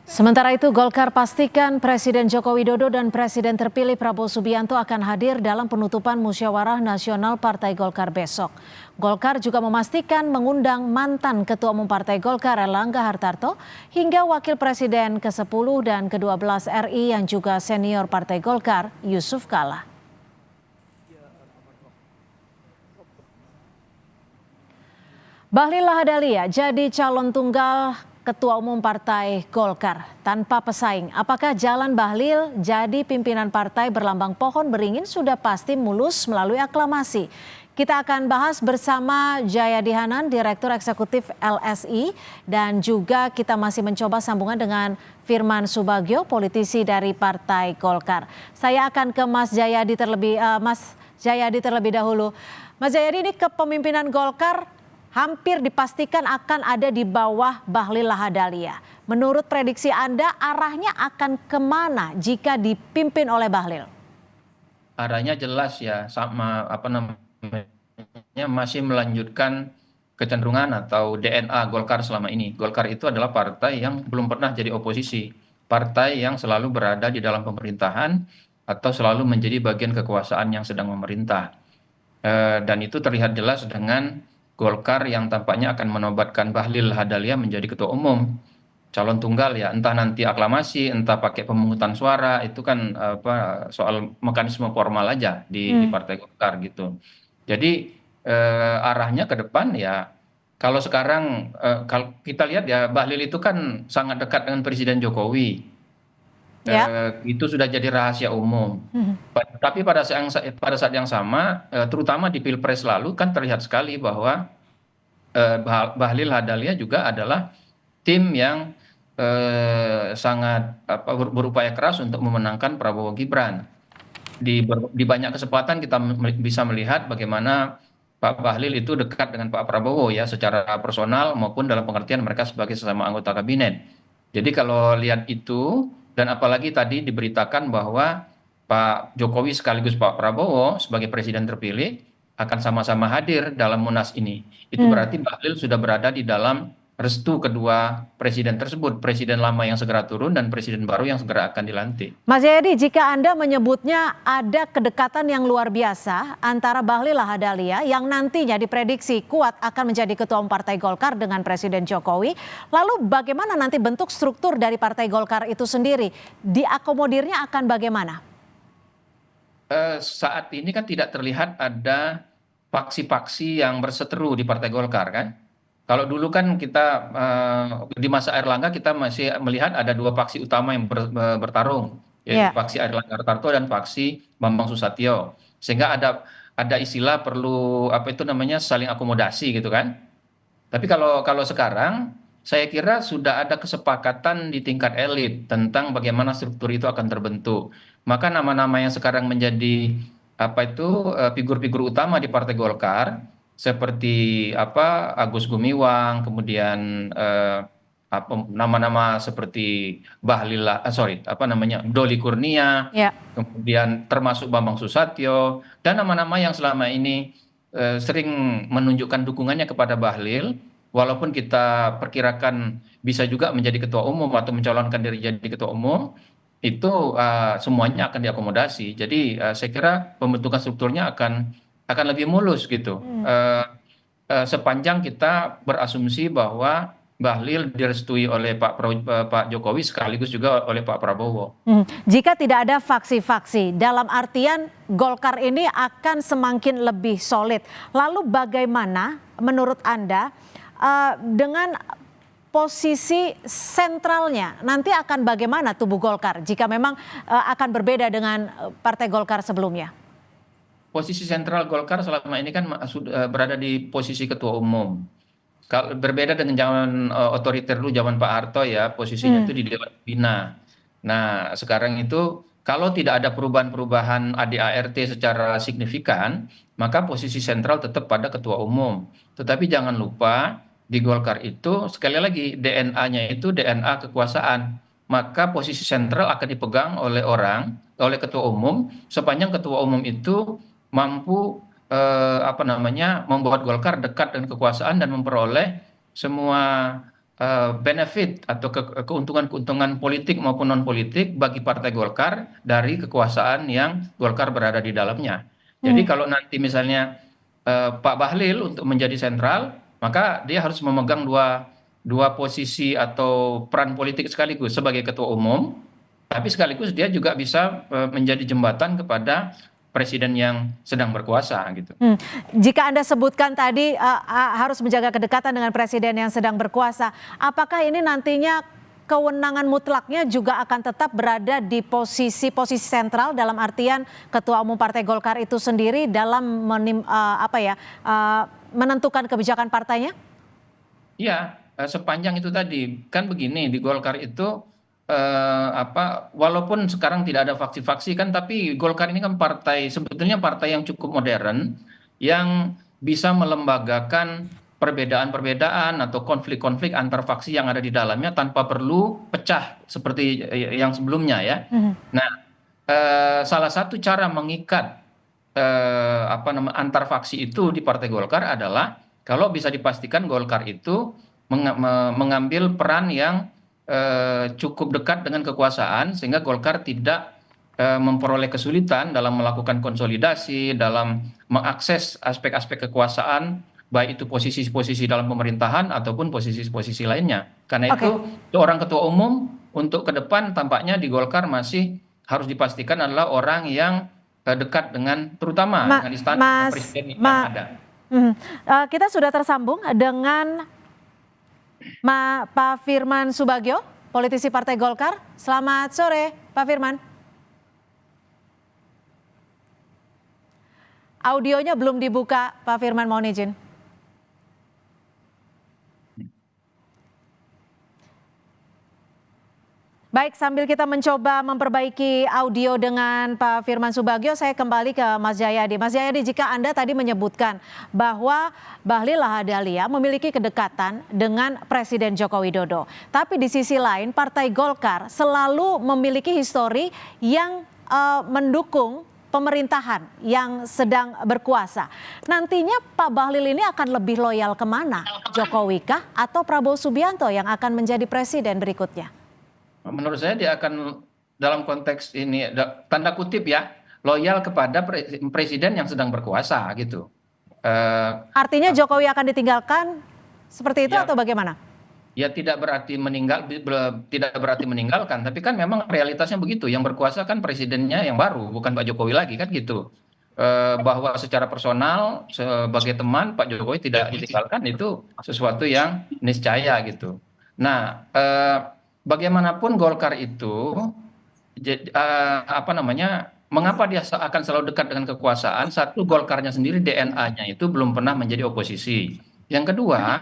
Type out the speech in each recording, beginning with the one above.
Sementara itu, Golkar pastikan Presiden Joko Widodo dan Presiden terpilih Prabowo Subianto akan hadir dalam penutupan Musyawarah Nasional Partai Golkar besok. Golkar juga memastikan mengundang mantan Ketua Umum Partai Golkar Erlangga Hartarto hingga Wakil Presiden ke-10 dan ke-12 RI yang juga senior Partai Golkar Yusuf Kala. Bahlil Lahadalia jadi calon tunggal Ketua Umum Partai Golkar tanpa pesaing. Apakah jalan Bahlil jadi pimpinan partai berlambang pohon beringin sudah pasti mulus melalui aklamasi? Kita akan bahas bersama Jayadi Hanan, Direktur Eksekutif LSI, dan juga kita masih mencoba sambungan dengan Firman Subagio, politisi dari Partai Golkar. Saya akan ke Mas Jayadi terlebih dahulu. Mas Jayadi, ini kepemimpinan Golkar hampir dipastikan akan ada di bawah Bahlil Lahadalia. Menurut prediksi Anda, arahnya akan kemana jika dipimpin oleh Bahlil? Arahnya jelas ya, sama masih melanjutkan kecenderungan atau DNA Golkar selama ini. Golkar itu adalah partai yang belum pernah jadi oposisi, partai yang selalu berada di dalam pemerintahan atau selalu menjadi bagian kekuasaan yang sedang memerintah. Dan itu terlihat jelas dengan Golkar yang tampaknya akan menobatkan Bahlil Lahadalia menjadi ketua umum, calon tunggal ya, entah nanti aklamasi, entah pakai pemungutan suara, itu kan soal mekanisme formal aja di Partai Golkar gitu. Jadi arahnya ke depan ya, kalau sekarang kalau kita lihat ya, Bahlil itu kan sangat dekat dengan Presiden Jokowi. Itu sudah jadi rahasia umum. Tapi pada saat yang sama, terutama di Pilpres lalu kan terlihat sekali bahwa Bahlil Lahadalia juga adalah tim yang sangat berupaya keras untuk memenangkan Prabowo Gibran. Di banyak kesempatan kita bisa melihat bagaimana Pak Bahlil itu dekat dengan Pak Prabowo ya, secara personal maupun dalam pengertian mereka sebagai sesama anggota kabinet. Jadi kalau lihat itu, dan apalagi tadi diberitakan bahwa Pak Jokowi sekaligus Pak Prabowo sebagai presiden terpilih akan sama-sama hadir dalam Munas ini. Itu berarti Bahlil sudah berada di dalam restu kedua presiden tersebut, presiden lama yang segera turun dan presiden baru yang segera akan dilantik. Mas Jayadi, jika Anda menyebutnya ada kedekatan yang luar biasa antara Bahlil Lahadalia yang nantinya diprediksi kuat akan menjadi ketua umum Partai Golkar dengan Presiden Jokowi, lalu bagaimana nanti bentuk struktur dari Partai Golkar itu sendiri? Diakomodirnya akan bagaimana? Saat ini kan tidak terlihat ada faksi-faksi yang berseteru di Partai Golkar kan. Kalau dulu kan kita di masa Erlangga kita masih melihat ada dua faksi utama yang bertarung, yaitu faksi Erlangga Hartarto dan faksi Bambang Susatyo. Sehingga ada istilah perlu saling akomodasi gitu kan. Tapi kalau sekarang saya kira sudah ada kesepakatan di tingkat elit tentang bagaimana struktur itu akan terbentuk. Maka nama-nama yang sekarang menjadi figur-figur utama di Partai Golkar seperti Agus Gumiwang, kemudian nama-nama seperti Doli Kurnia, kemudian termasuk Bambang Susatyo, dan nama-nama yang selama ini sering menunjukkan dukungannya kepada Bahlil, walaupun kita perkirakan bisa juga menjadi ketua umum atau mencalonkan diri jadi ketua umum, itu semuanya akan diakomodasi. Jadi saya kira pembentukan strukturnya akan lebih mulus gitu. Sepanjang kita berasumsi bahwa Bahlil direstui oleh Pak Jokowi sekaligus juga oleh Pak Prabowo. Jika tidak ada faksi-faksi, dalam artian Golkar ini akan semakin lebih solid. Lalu bagaimana menurut Anda dengan posisi sentralnya nanti akan bagaimana tubuh Golkar jika memang akan berbeda dengan Partai Golkar sebelumnya? Posisi sentral Golkar selama ini kan sudah berada di posisi ketua umum. Kalau berbeda dengan zaman otoriter dulu, zaman Pak Harto ya, posisinya itu di Dewan Pembina. Nah, sekarang itu kalau tidak ada perubahan-perubahan ADART secara signifikan, maka posisi sentral tetap pada ketua umum. Tetapi jangan lupa di Golkar itu sekali lagi DNA-nya itu DNA kekuasaan. Maka posisi sentral akan dipegang oleh ketua umum sepanjang ketua umum itu mampu membuat Golkar dekat dengan kekuasaan dan memperoleh semua benefit atau keuntungan-keuntungan politik maupun non politik bagi Partai Golkar dari kekuasaan yang Golkar berada di dalamnya. Jadi Hmm. kalau nanti misalnya Pak Bahlil untuk menjadi sentral, maka dia harus memegang dua posisi atau peran politik sekaligus sebagai ketua umum, tapi sekaligus dia juga bisa menjadi jembatan kepada presiden yang sedang berkuasa gitu. Hmm. Jika Anda sebutkan tadi harus menjaga kedekatan dengan presiden yang sedang berkuasa, apakah ini nantinya kewenangan mutlaknya juga akan tetap berada di posisi-posisi sentral dalam artian Ketua Umum Partai Golkar itu sendiri dalam menentukan kebijakan partainya? Iya, sepanjang itu tadi kan begini di Golkar itu walaupun sekarang tidak ada faksi-faksi kan, tapi Golkar ini kan partai sebetulnya partai yang cukup modern yang bisa melembagakan perbedaan-perbedaan atau konflik-konflik antar faksi yang ada di dalamnya tanpa perlu pecah seperti yang sebelumnya ya. Mhm. Nah, salah satu cara mengikat antar faksi itu di Partai Golkar adalah kalau bisa dipastikan Golkar itu mengambil peran yang cukup dekat dengan kekuasaan sehingga Golkar tidak memperoleh kesulitan dalam melakukan konsolidasi, dalam mengakses aspek-aspek kekuasaan, baik itu posisi-posisi dalam pemerintahan ataupun posisi-posisi lainnya. Karena Oke. itu seorang ketua umum untuk ke depan tampaknya di Golkar masih harus dipastikan adalah orang yang dekat dengan terutama Ma- dengan istana Mas, presiden yang Ma- ada. Mhm. Kita sudah tersambung dengan Pak Firman Subagio, politisi Partai Golkar. Selamat sore, Pak Firman. Audionya belum dibuka, Pak Firman, mohon izin. Baik, sambil kita mencoba memperbaiki audio dengan Pak Firman Subagio, saya kembali ke Mas Jayadi. Mas Jayadi, jika Anda tadi menyebutkan bahwa Bahlil Lahadalia memiliki kedekatan dengan Presiden Joko Widodo. Tapi di sisi lain, Partai Golkar selalu memiliki histori yang mendukung pemerintahan yang sedang berkuasa. Nantinya Pak Bahlil ini akan lebih loyal kemana? Jokowi kah atau Prabowo Subianto yang akan menjadi presiden berikutnya? Menurut saya dia akan dalam konteks ini tanda kutip ya loyal kepada presiden yang sedang berkuasa gitu. Artinya Jokowi akan ditinggalkan seperti itu Ya, atau bagaimana? ya tidak berarti meninggalkan, tapi kan memang realitasnya begitu. Yang berkuasa kan presidennya yang baru, bukan Pak Jokowi lagi kan gitu. Bahwa secara personal sebagai teman Pak Jokowi tidak ditinggalkan itu sesuatu yang niscaya gitu. Nah, bagaimanapun Golkar itu mengapa dia akan selalu dekat dengan kekuasaan? Satu, Golkarnya sendiri DNA-nya itu belum pernah menjadi oposisi. Yang kedua,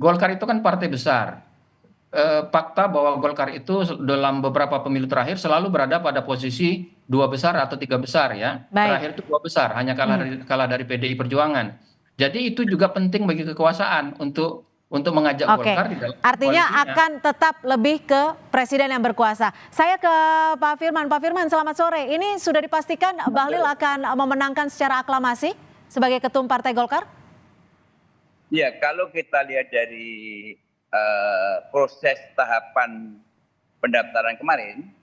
Golkar itu kan partai besar. Fakta bahwa Golkar itu dalam beberapa pemilu terakhir selalu berada pada posisi dua besar atau tiga besar ya. Baik. Terakhir itu dua besar, hanya kalah dari PDI Perjuangan. Jadi itu juga penting bagi kekuasaan untuk mengajak Oke, Golkar di dalam artinya koalisinya. akan tetap lebih ke presiden yang berkuasa. Saya ke Pak Firman. Pak Firman, selamat sore. Ini sudah dipastikan Bahlil akan memenangkan secara aklamasi sebagai ketum Partai Golkar? Ya, kalau kita lihat dari proses tahapan pendaftaran kemarin,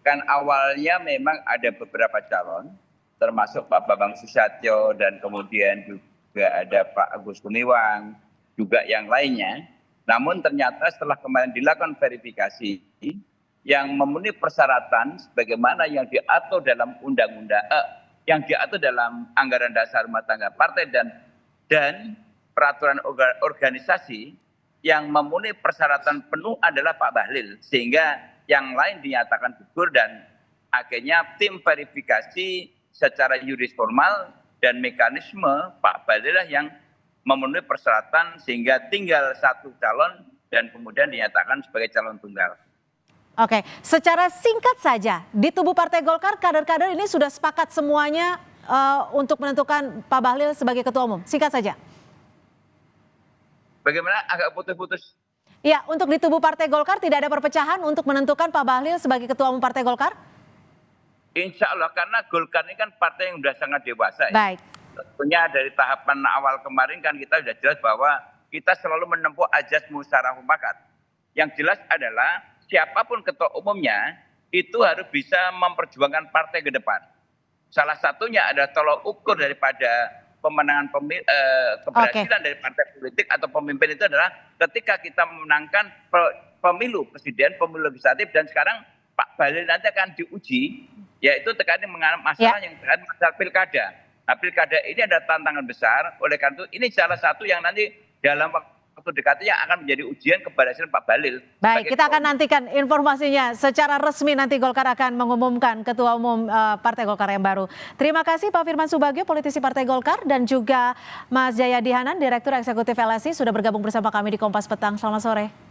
kan awalnya memang ada beberapa calon, termasuk Pak Bambang Susatyo dan kemudian juga ada Pak Agus Gumiwang, juga yang lainnya. Namun ternyata setelah kemarin dilakukan verifikasi yang memenuhi persyaratan sebagaimana yang diatur dalam undang-undang, yang diatur dalam anggaran dasar rumah tangga partai dan peraturan organisasi, yang memenuhi persyaratan penuh adalah Pak Bahlil, sehingga yang lain dinyatakan gugur dan akhirnya tim verifikasi secara yuris formal dan mekanisme Pak Bahlil lah yang memenuhi persyaratan sehingga tinggal satu calon dan kemudian dinyatakan sebagai calon tunggal. Oke, secara singkat saja, di tubuh Partai Golkar kader-kader ini sudah sepakat semuanya untuk menentukan Pak Bahlil sebagai ketua umum. Singkat saja. Bagaimana, agak putus-putus? Ya, untuk di tubuh Partai Golkar tidak ada perpecahan untuk menentukan Pak Bahlil sebagai ketua umum Partai Golkar? Insya Allah, karena Golkar ini kan partai yang sudah sangat dewasa. Baik. Tentunya dari tahapan awal kemarin kan kita sudah jelas bahwa kita selalu menempuh ajas musyawarah mufakat. Yang jelas adalah siapapun ketua umumnya itu harus bisa memperjuangkan partai ke depan. Salah satunya adalah tolok ukur daripada pemenangan keberhasilan dari partai politik atau pemimpin itu adalah ketika kita memenangkan pemilu presiden, pemilu legislatif, dan sekarang Pak Bahlil nanti akan diuji, yaitu terkait dengan masalah yang terkait masalah pilkada. Nah, pilkada ini ada tantangan besar, oleh karena itu ini salah satu yang nanti dalam waktu dekatnya akan menjadi ujian keberhasilan Pak Bahlil. Baik, kita akan nantikan informasinya secara resmi, nanti Golkar akan mengumumkan ketua umum Partai Golkar yang baru. Terima kasih Pak Firman Subagio, politisi Partai Golkar, dan juga Mas Jayadi Hanan, Direktur Eksekutif LSI, sudah bergabung bersama kami di Kompas Petang. Selamat sore.